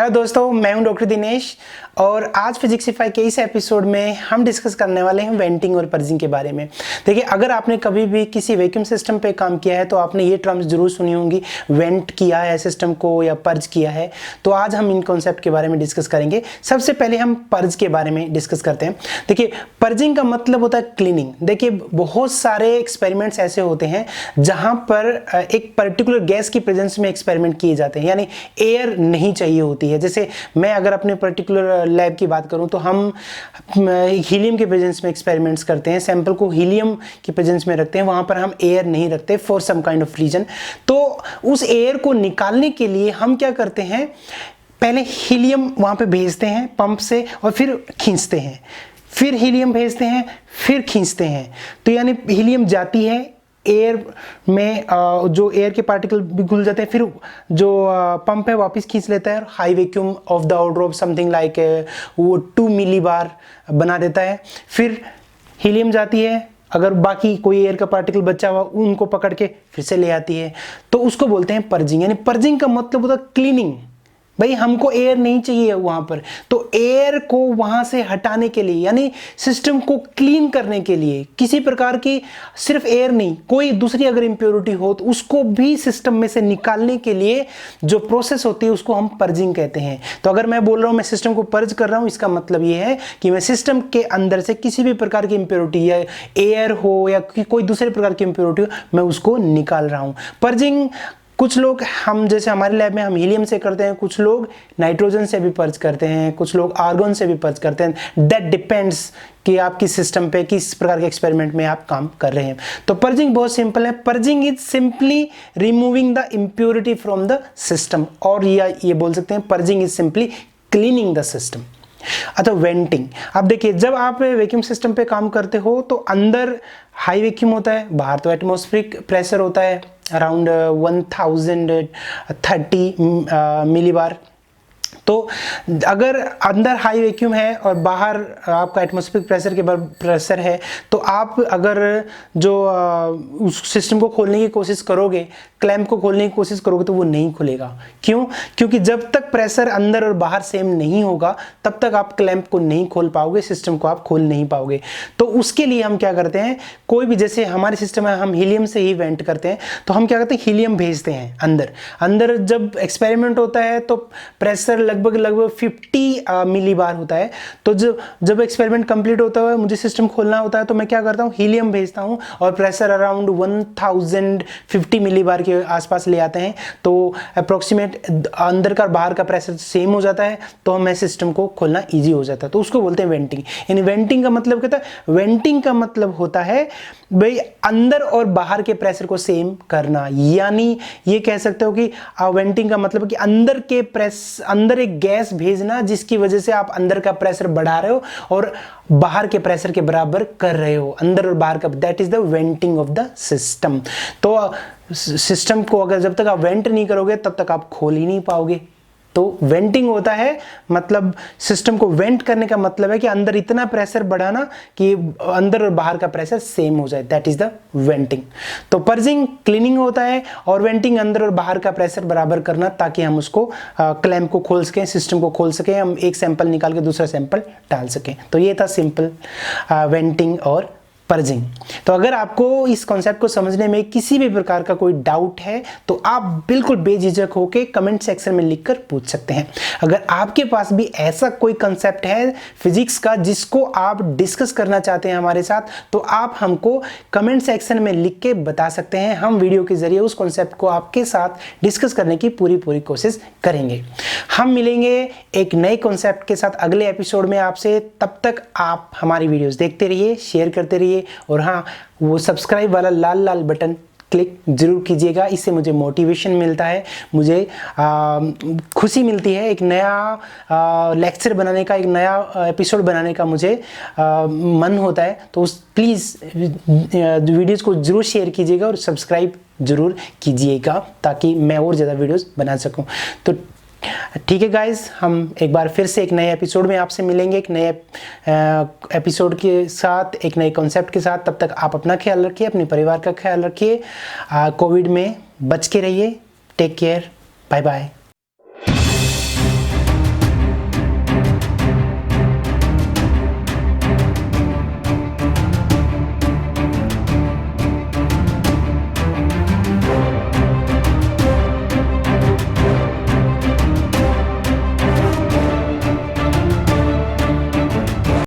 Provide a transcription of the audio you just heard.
Hello दोस्तों, मैं हूं डॉक्टर दिनेश और आज फिजिक्सीफाई के इस एपिसोड में हम डिस्कस करने वाले हैं वेंटिंग और पर्जिंग के बारे में। देखिए, अगर आपने कभी भी किसी वैक्यूम सिस्टम पे काम किया है तो आपने ये टर्म्स जरूर सुनी होंगी, वेंट किया है सिस्टम को या पर्ज किया है। तो आज हम इन कॉन्सेप्ट के बारे में डिस्कस करेंगे। सबसे पहले हम पर्ज के बारे में डिस्कस करते हैं। देखिए, पर्जिंग का मतलब होता है क्लीनिंग। देखिए, बहुत सारे एक्सपेरिमेंट्स ऐसे होते हैं जहाँ पर एक पर्टिकुलर गैस की प्रेजेंस में एक्सपेरिमेंट किए जाते हैं, यानी एयर नहीं चाहिए होती है। जैसे मैं अगर अपने पर्टिकुलर लैब की बात करूं तो हम हीलियम के प्रेजेंस में एक्सपेरिमेंट्स करते हैं, सैंपल को हीलियम की प्रेजेंस में रखते हैं, वहां पर हम एयर नहीं रखते for some kind of reason. तो उस एयर को निकालने के लिए हम क्या करते हैं, पहले हीलियम वहां पे भेजते हैं पंप से और फिर खींचते हैं, फिर हीलियम भेजते हैं, फिर खींचते हैं। तो यानी हीलियम जाती है एयर में, जो एयर के पार्टिकल भी घुल जाते हैं, फिर जो पंप है वापस खींच लेता है और high vacuum of the order of something like वो 2 मिलीबार बना देता है। फिर हीलियम जाती है, अगर बाकी कोई एयर का पार्टिकल बचा हुआ उनको पकड़ के फिर से ले आती है। तो उसको बोलते हैं पर्जिंग। यानी पर्जिंग का मतलब होता है क्लीनिंग। भाई, हमको एयर नहीं चाहिए वहां पर, तो एयर को वहां से हटाने के लिए, यानी सिस्टम को क्लीन करने के लिए, किसी प्रकार की सिर्फ एयर नहीं, कोई दूसरी अगर इंप्योरिटी हो तो उसको भी सिस्टम में से निकालने के लिए जो प्रोसेस होती है उसको हम पर्जिंग कहते हैं। तो अगर मैं बोल रहा हूं मैं सिस्टम को पर्ज कर रहा हूं, इसका मतलब ये है कि मैं सिस्टम के अंदर से किसी भी प्रकार की इंप्योरिटी या एयर हो या कोई दूसरे प्रकार की इंप्योरिटी हो, मैं उसको निकाल रहा हूं। पर्जिंग कुछ लोग, हम जैसे हमारे लैब में हम हीलियम से करते हैं, कुछ लोग नाइट्रोजन से भी पर्ज करते हैं, कुछ लोग आर्गन से भी पर्ज करते हैं। दैट डिपेंड्स कि आपकी सिस्टम पे किस प्रकार के एक्सपेरिमेंट में आप काम कर रहे हैं। तो पर्जिंग बहुत सिंपल है। Purging is simply removing the impurity from the system, और ये बोल सकते हैं purging is simply cleaning the system. अच्छा, वेंटिंग। अब देखिए, जब आप वैक्यूम सिस्टम पे काम करते हो तो अंदर हाई वैक्यूम होता है, बाहर तो एटमॉस्फेरिक प्रेशर होता है अराउंड 1030 मिलीबार। तो अगर अंदर हाई वैक्यूम है और बाहर आपका एटमॉस्फेरिक प्रेशर के प्रेशर है, तो आप अगर जो उस सिस्टम को खोलने की कोशिश करोगे, क्लैंप को खोलने की कोशिश करोगे, तो वो नहीं खुलेगा। क्यों? क्योंकि जब तक प्रेशर अंदर और बाहर सेम नहीं होगा तब तक आप क्लैंप को नहीं खोल पाओगे, सिस्टम को आप खोल नहीं पाओगे। तो उसके लिए हम क्या करते हैं, कोई भी, जैसे हमारे सिस्टम है हम हीलियम से ही वेंट करते हैं, तो हम क्या करते हैं, हीलियम भेजते हैं अंदर जब एक्सपेरिमेंट होता है तो प्रेशर लगभग 50 मिलीबार होता है। तो जब एक्सपेरिमेंट कंप्लीट होता है, मुझे सिस्टम खोलना होता है, तो मैं क्या करता हूँ, हीलियम भेजता हूँ और प्रेशर अराउंड 1050 मिलीबार के आसपास ले आते हैं। तो अप्रोक्सीमेट अंदर का बाहर का प्रेशर सेम हो जाता है, तो हमें सिस्टम को खोलना ईजी हो जाता है। तो उसको बोलते हैं वेंटिंग। यानी वेंटिंग का मतलब क्या था, वेंटिंग का मतलब होता है भाई अंदर और बाहर के प्रेशर को सेम करना। यानी ये कह सकते हो कि वेंटिंग का मतलब है कि अंदर एक गैस भेजना जिसकी वजह से आप अंदर का प्रेशर बढ़ा रहे हो और बाहर के प्रेशर के बराबर कर रहे हो, अंदर और बाहर का। That is the venting of the system. तो सिस्टम को अगर जब तक आप वेंट नहीं करोगे तब तक आप खोल ही नहीं पाओगे। तो वेंटिंग होता है, मतलब सिस्टम को वेंट करने का मतलब है कि अंदर इतना प्रेशर बढ़ाना कि अंदर और बाहर का प्रेशर सेम हो जाए। दैट इज द वेंटिंग। तो पर्जिंग क्लीनिंग होता है और वेंटिंग अंदर और बाहर का प्रेशर बराबर करना, ताकि हम उसको क्लैंप को खोल सकें, सिस्टम को खोल सकें, हम एक सैंपल निकाल के दूसरा सैंपल डाल सकें। तो ये था सिंपल वेंटिंग और पर्जिंग। तो अगर आपको इस कॉन्सेप्ट को समझने में किसी भी प्रकार का कोई डाउट है तो आप बिल्कुल बेझिझक होकर कमेंट सेक्शन में लिखकर पूछ सकते हैं। अगर आपके पास भी ऐसा कोई कॉन्सेप्ट है फिजिक्स का जिसको आप डिस्कस करना चाहते हैं हमारे साथ, तो आप हमको कमेंट सेक्शन में लिख के बता सकते हैं। हम वीडियो के जरिए उस कॉन्सेप्ट को आपके साथ डिस्कस करने की पूरी कोशिश करेंगे। हम मिलेंगे एक नए कॉन्सेप्ट के साथ अगले एपिसोड में आपसे। तब तक आप हमारी वीडियोस देखते रहिए, शेयर करते रहिए, और हाँ, वो सब्सक्राइब वाला लाल बटन क्लिक जरूर कीजिएगा। इससे मुझे मोटिवेशन मिलता है, मुझे खुशी मिलती है। एक नया लेक्चर बनाने का, एक नया एपिसोड बनाने का मुझे मन होता है। तो प्लीज़ वीडियोस को जरूर शेयर कीजिएगा और सब्सक्राइब जरूर कीजिएगा, ताकि मैं और ज़्यादा वीडियोस बना सकूं। तो ठीक है गाइज, हम एक बार फिर से एक नए एपिसोड में आपसे मिलेंगे, एक नए एपिसोड के साथ, एक नए कॉन्सेप्ट के साथ। तब तक आप अपना ख्याल रखिए, अपने परिवार का ख्याल रखिए, कोविड में बच के रहिए। Take care, bye bye.